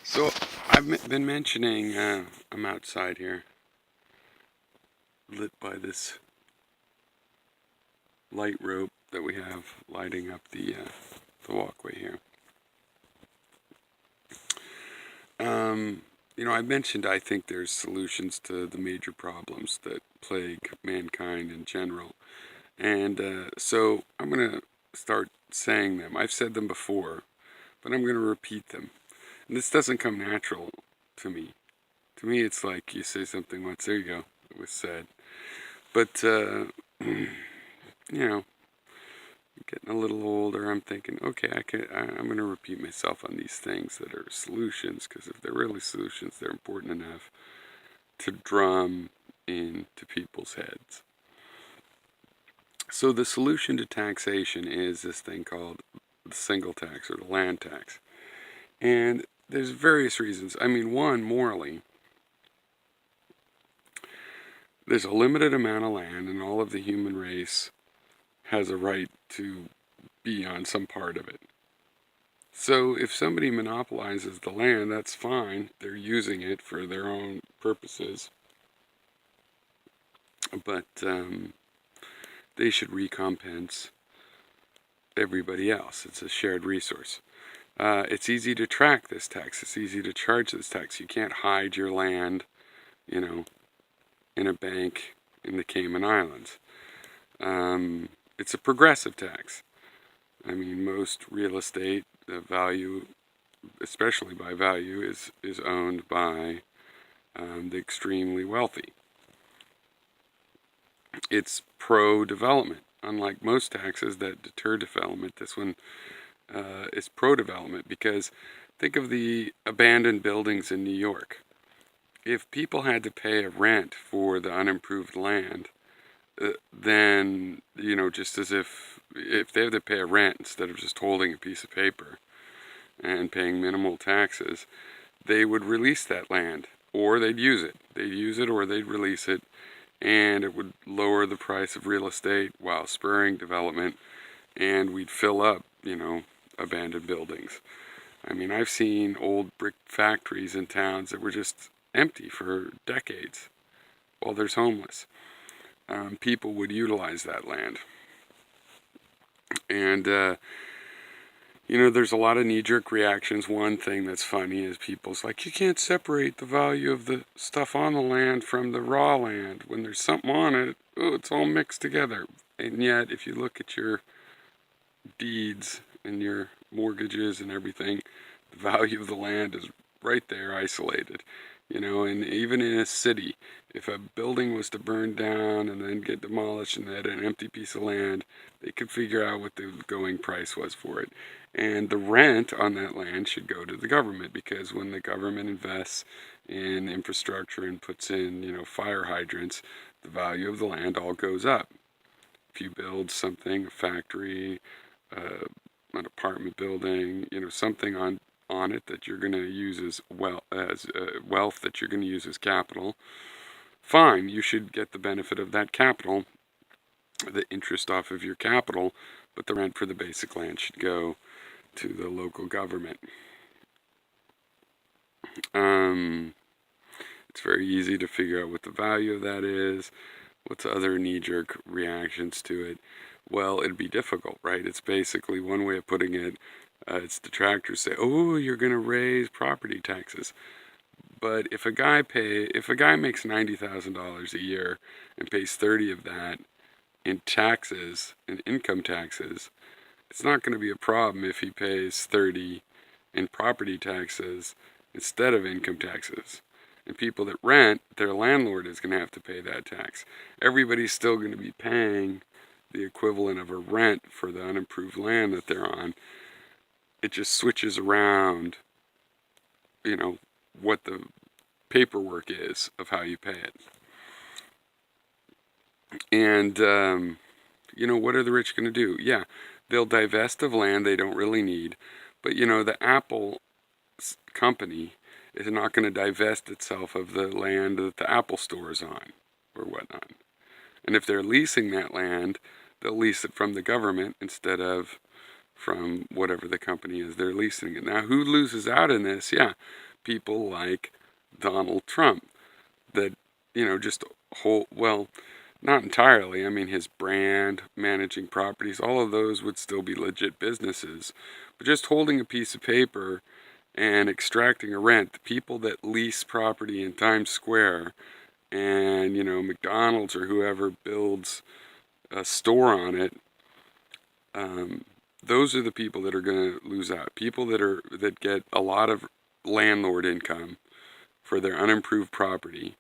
So been mentioning I'm outside here, lit by this light rope that we have lighting up the walkway here. I mentioned I think there's solutions to the major problems that plague mankind in general, and so I'm gonna start saying them. I've said them before, but I'm gonna repeat them. And this doesn't come natural to me. To me, it's like you say something once, there you go, it was said. But, getting a little older, I'm thinking, okay, I'm going to repeat myself on these things that are solutions, because if they're really solutions, they're important enough to drum into people's heads. So the solution to taxation is this thing called the single tax or the land tax. And there's various reasons. I mean, one, morally, there's a limited amount of land, and all of the human race has a right to be on some part of it. So if somebody monopolizes the land, that's fine. They're using it for their own purposes. But they should recompense everybody else. It's a shared resource. It's easy to track this tax. It's easy to charge this tax. You can't hide your land, in a bank in the Cayman Islands. It's a progressive tax. I mean, most real estate value, especially by value, is owned by the extremely wealthy. It's pro-development. Unlike most taxes that deter development, this one is pro-development, because think of the abandoned buildings in New York. If people had to pay a rent for the unimproved land, then, just as if they had to pay a rent instead of just holding a piece of paper and paying minimal taxes, they would release that land, or they'd use it. They'd use it or they'd release it, and it would lower the price of real estate while spurring development, and we'd fill up, abandoned buildings. I mean, I've seen old brick factories in towns that were just empty for decades while there's homeless. People would utilize that land. And, there's a lot of knee-jerk reactions. One thing that's funny is people's like, you can't separate the value of the stuff on the land from the raw land. When there's something on it, it's all mixed together. And yet, if you look at your deeds and your mortgages and everything, the value of the land is right there isolated. And even in a city, if a building was to burn down and then get demolished and they had an empty piece of land, they could figure out what the going price was for it. And the rent on that land should go to the government, because when the government invests in infrastructure and puts in, fire hydrants, the value of the land all goes up. If you build something, a factory, an apartment building, something on it that you're going to use as wealth that you're going to use as capital, fine, you should get the benefit of that capital, the interest off of your capital, but the rent for the basic land should go to the local government. It's very easy to figure out what the value of that is. What's other knee-jerk reactions to it? Well, it'd be difficult, right? It's basically, one way of putting it, it's detractors say, oh, you're going to raise property taxes. But if a guy makes $90,000 a year and pays 30 of that in taxes, in income taxes, it's not going to be a problem if he pays 30 in property taxes instead of income taxes. And people that rent, their landlord is going to have to pay that tax. Everybody's still going to be paying the equivalent of a rent for the unimproved land that they're on. It just switches around, what the paperwork is of how you pay it. And, what are the rich going to do? Yeah, they'll divest of land they don't really need. But, the Apple company is not going to divest itself of the land that the Apple store is on or whatnot. And if they're leasing that land, they'll lease it from the government instead of from whatever the company is they're leasing it. Now, who loses out in this? Yeah, people like Donald Trump that, just hold, well, not entirely. I mean, his brand, managing properties, all of those would still be legit businesses. But just holding a piece of paper and extracting a rent, the people that lease property in Times Square and, McDonald's or whoever builds a store on it, those are the people that are going to lose out. People that get a lot of landlord income for their unimproved property,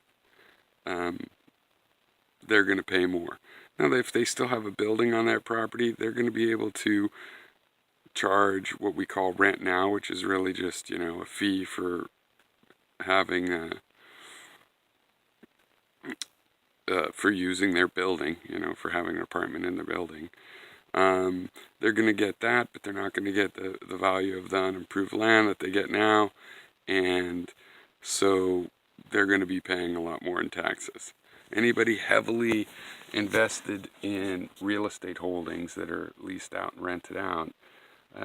they're going to pay more. Now, if they still have a building on that property, they're going to be able to charge what we call rent now, which is really just, a fee for having for using their building, for having an apartment in the building. They're going to get that, but they're not going to get the value of the unimproved land that they get now, and so they're going to be paying a lot more in taxes. Anybody heavily invested in real estate holdings that are leased out and rented out,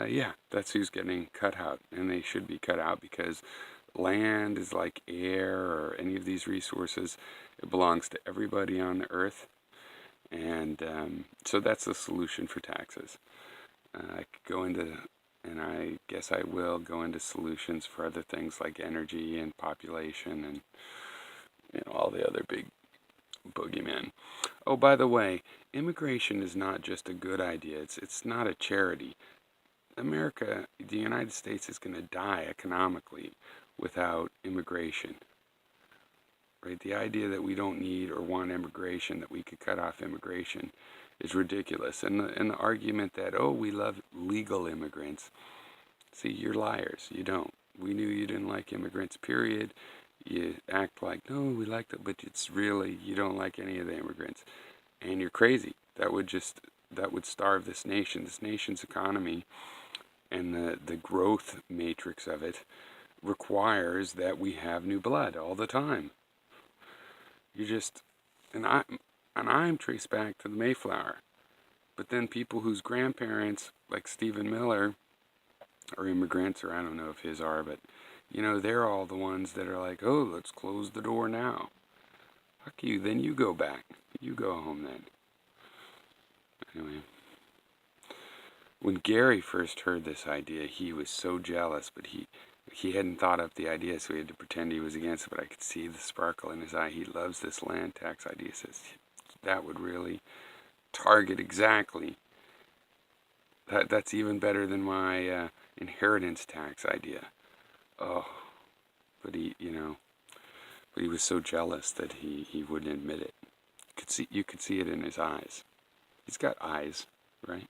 yeah, that's who's getting cut out, and they should be cut out because land is like air or any of these resources. It belongs to everybody on the earth, and so that's the solution for taxes. I could go into, and I guess I will go into solutions for other things like energy and population and all the other big boogeymen. Oh, by the way, immigration is not just a good idea. It's not a charity. America, the United States, is going to die economically without immigration. Right? The idea that we don't need or want immigration, that we could cut off immigration, is ridiculous. And the argument that, oh, we love legal immigrants. See, you're liars. You don't. We knew you didn't like immigrants, period. You act like, no, we like them, but it's really, you don't like any of the immigrants. And you're crazy. That would starve this nation. This nation's economy and the growth matrix of it requires that we have new blood all the time. And I'm traced back to the Mayflower. But then people whose grandparents, like Stephen Miller, are immigrants, or I don't know if his are, but, they're all the ones that are like, oh, let's close the door now. Fuck you, then you go back. You go home then. Anyway. When Gary first heard this idea, he was so jealous, but he hadn't thought up the idea, so he had to pretend he was against it, but I could see the sparkle in his eye. He loves this land tax idea. He says that would really target exactly. That's even better than my inheritance tax idea. Oh, but he was so jealous that he wouldn't admit it. You could see it in his eyes. He's got eyes, right?